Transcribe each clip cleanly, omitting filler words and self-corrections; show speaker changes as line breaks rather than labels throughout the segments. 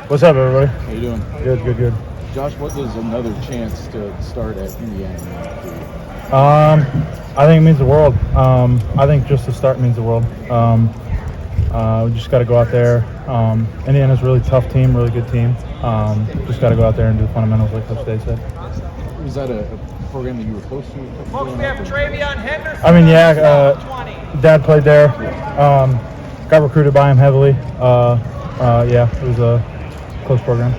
What's up, everybody?
How you doing?
Good.
Josh, what does another chance to start at Indiana mean for you?
I think it means the world. I think just to start means the world. We just got to go out there. Indiana's a really tough team, really good team. Just got to go out there and do the fundamentals like Coach Day said.
Was that a program that you were close to?
Folks, we have Travion Henderson.
I mean, yeah, Dad played there. Got recruited by him heavily. Yeah, it was a close program.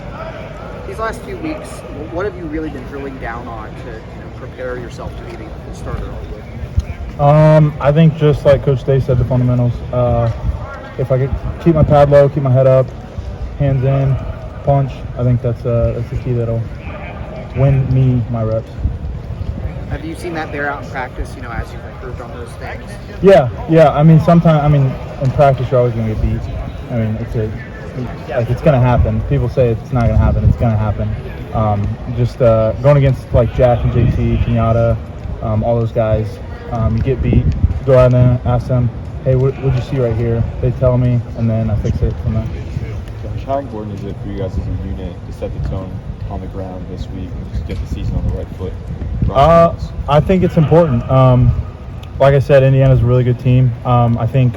These last few weeks, what have you really been drilling down on to prepare yourself to be the starter?
I think just like Coach Day said, the fundamentals. If I could keep my pad low, keep my head up, hands in, punch, I think that's the key that'll win me my reps.
Have you seen that bear out in practice, as you've improved on those things?
Yeah. I mean, in practice you're always going to get beat. I mean, it's going to happen. People say it's not going to happen. It's going to happen. Just going against like Jack and JT, Pinata, all those guys, you get beat. Go out there, ask them, hey, what'd you see right here? They tell me, and then I fix it from there.
Josh, how important is it for you guys as a unit to set the tone on the ground this week and just get the season on the right foot?
I think it's important. Like I said, Indiana's a really good team. I think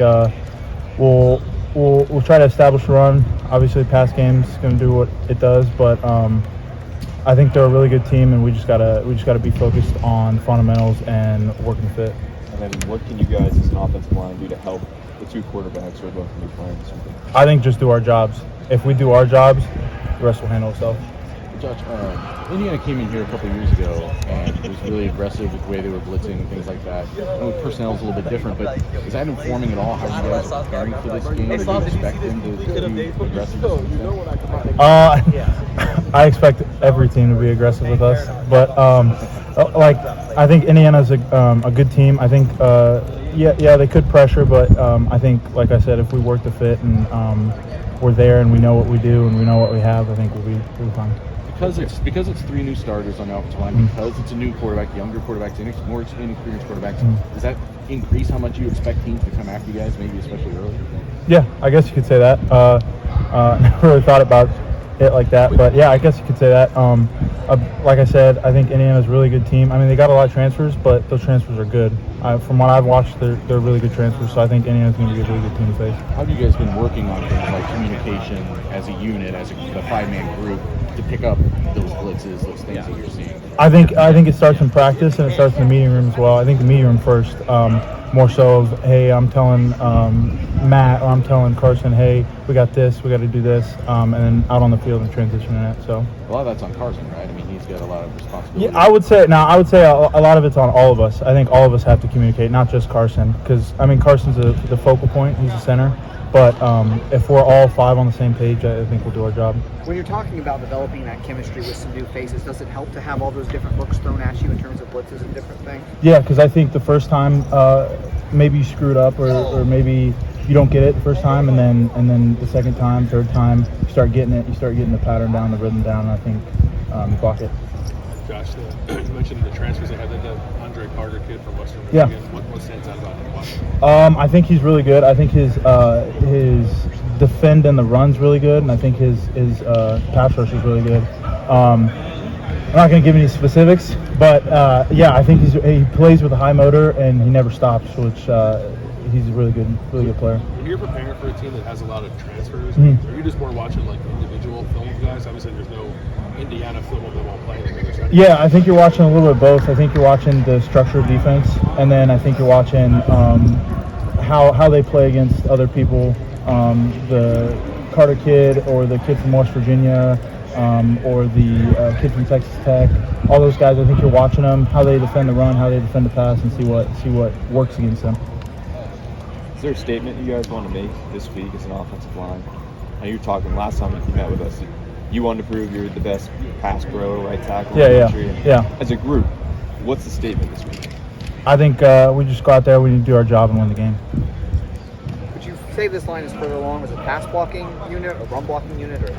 we'll try to establish a run. Obviously, pass game's going to do what it does, but I think they're a really good team, and we just gotta be focused on fundamentals and working fit.
And then, what can you guys as an offensive line do to help the two quarterbacks who are both going to be playing this weekend?
I think just do our jobs. If we do our jobs, the rest will handle itself.
Josh, Indiana came in here a couple of years ago and was really aggressive with the way they were blitzing and things like that. I know personnel is a little bit different, but is that informing at all how you guys are preparing for this game? Do you expect them to be aggressive?
I expect every team to be aggressive with us, but I think Indiana's a good team. I think they could pressure, but I think, like I said, if we work the fit and we're there and we know what we do and we know what we have, I think we'll be fine.
Because it's three new starters on the offensive line, because it's a new quarterback, younger quarterbacks, more inexperienced quarterbacks, does that increase how much you expect teams to come after you guys, maybe especially early?
Yeah, I guess you could say that. Never really thought about it like that, but yeah, I guess you could say that. Like I said, I think Indiana's a really good team. I mean, they got a lot of transfers, but those transfers are good. From what I've watched, they're really good transfers, so I think Indiana's going to be a really good team to face.
How have you guys been working on things like communication as a unit, as a five-man group, to pick up those blitzes, those things that you're seeing?
I think it starts in practice and it starts in the meeting room as well. I think the meeting room first, more so of, hey, I'm telling Matt or I'm telling Carson, hey, we got this, we got to do this, and then out on the field and transitioning it. So
a lot of that's on Carson, right? I mean, he's got a lot of responsibility.
Yeah, I would say a lot of it's on all of us. I think all of us have to communicate, not just Carson, because I mean Carson's the focal point, he's the center. But if we're all five on the same page, I think we'll do our job.
When you're talking about developing that chemistry with some new faces, does it help to have all those different looks thrown at you in terms of blitzes and different things?
Yeah, because I think the first time maybe you screwed up or maybe you don't get it the first time, and then the second time, third time, you start getting it. You start getting the pattern down, the rhythm down, and I think you block it.
Josh, you mentioned the transfers they had. The Andre Carter kid from Western Michigan. Yeah. What stands out about him?
I think he's really good. I think his defend and the run's really good, and I think his pass rush is really good. I'm not going to give any specifics, but yeah, I think he plays with a high motor and he never stops, which he's a really good player.
When you're preparing for a team that has a lot of transfers, are you just more watching like individual film of guys? Obviously, there's no Indiana film of them all playing.
Yeah, I think you're watching a little bit of both. I think you're watching the structure of defense, and then I think you're watching how they play against other people. The Carter kid or the kid from West Virginia or the kid from Texas Tech. All those guys, I think you're watching them, how they defend the run, how they defend the pass, and see what works against them.
Is there a statement you guys want to make this week as an offensive line? Now, you were talking last time you met with us. You wanted to prove you're the best pass pro, right tackle in the country.
Yeah.
As a group, what's the statement this week?
I think we just go out there, we need to do our job and win the game.
Would you say this line is further along as a pass blocking unit, a run blocking unit, or?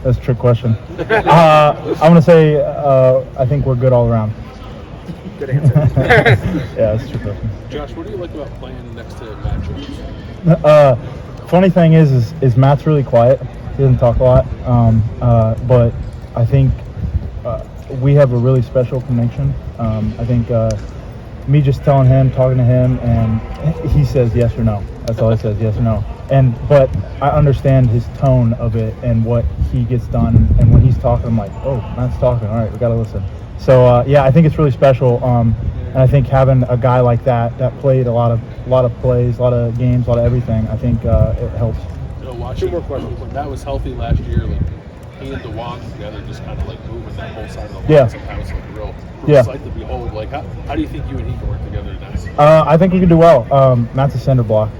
That's a trick question. I'm going to say I think we're good all around.
Good answer.
Yeah, that's a trick question.
Josh, what do you like about playing next to Matt Jones?
Funny thing is Matt's really quiet. He doesn't talk a lot. But I think we have a really special connection. I think me just telling him, talking to him, and he says yes or no. That's all he says, yes or no. But I understand his tone of it and what he gets done. And when he's talking, I'm like, oh, Matt's talking. All right, we gotta listen. So yeah, I think it's really special. And I think having a guy like that played a lot of plays, a lot of games, a lot of everything, I think it helps.
Two more questions. When Matt was healthy last year, like he and DeWan together, just kind of like moving that whole side of the line.
Yeah.
Somehow it's like real
Yeah.
sight to behold. Like how do you think you and he can work together next?
I think we can do well. Matt's a cinder block.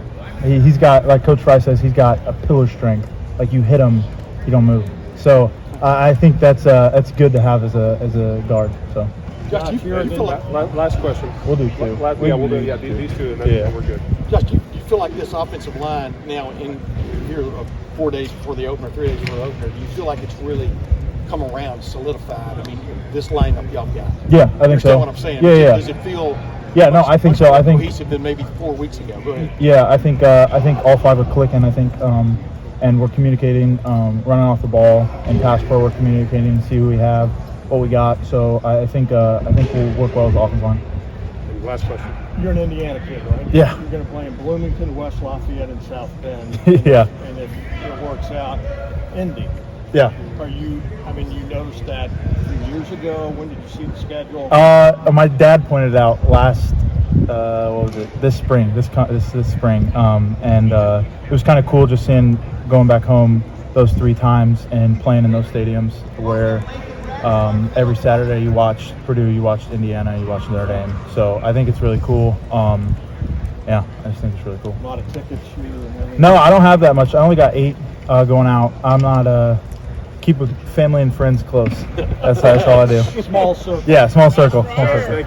He's got, like Coach Fry says, he's got a pillar strength. Like you hit him, he don't move. So I think that's good to have as a guard. So.
Josh, you feel like,
Last question.
We'll do two.
We'll do these two, and then we're good.
Josh, you feel like this offensive line now in here 4 days before the opener, 3 days before the opener, do you feel like it's really come around, solidified? I mean, this lineup y'all got.
Yeah, I think so.
Understand what I'm saying?
Yeah.
Does it feel?
Yeah, no, I think so. I think
cohesive than maybe 4 weeks ago. Go ahead.
Yeah, I think all five are clicking. I think, and we're communicating, running off the ball, and pass pro. We're communicating, see who we have, what we got. So I think we'll work well as offensive line.
Last question.
You're an Indiana kid, right?
Yeah.
You're going to play in Bloomington, West Lafayette, and South Bend.
Yeah.
And if it works out, Indy.
Yeah.
You noticed that 2 years ago? When did you see the schedule?
My dad pointed out this spring, this spring, and it was kind of cool just going back home those 3 times and playing in those stadiums where every Saturday you watch Purdue, you watch Indiana, you watch Notre Dame. So I think it's really cool. Yeah, I just think it's really cool.
A lot of tickets here and everything.
No, I don't have that much. I only got 8 going out. I'm not keep family and friends close. That's all I do.
Small circle.
Yeah, small circle. Small circle.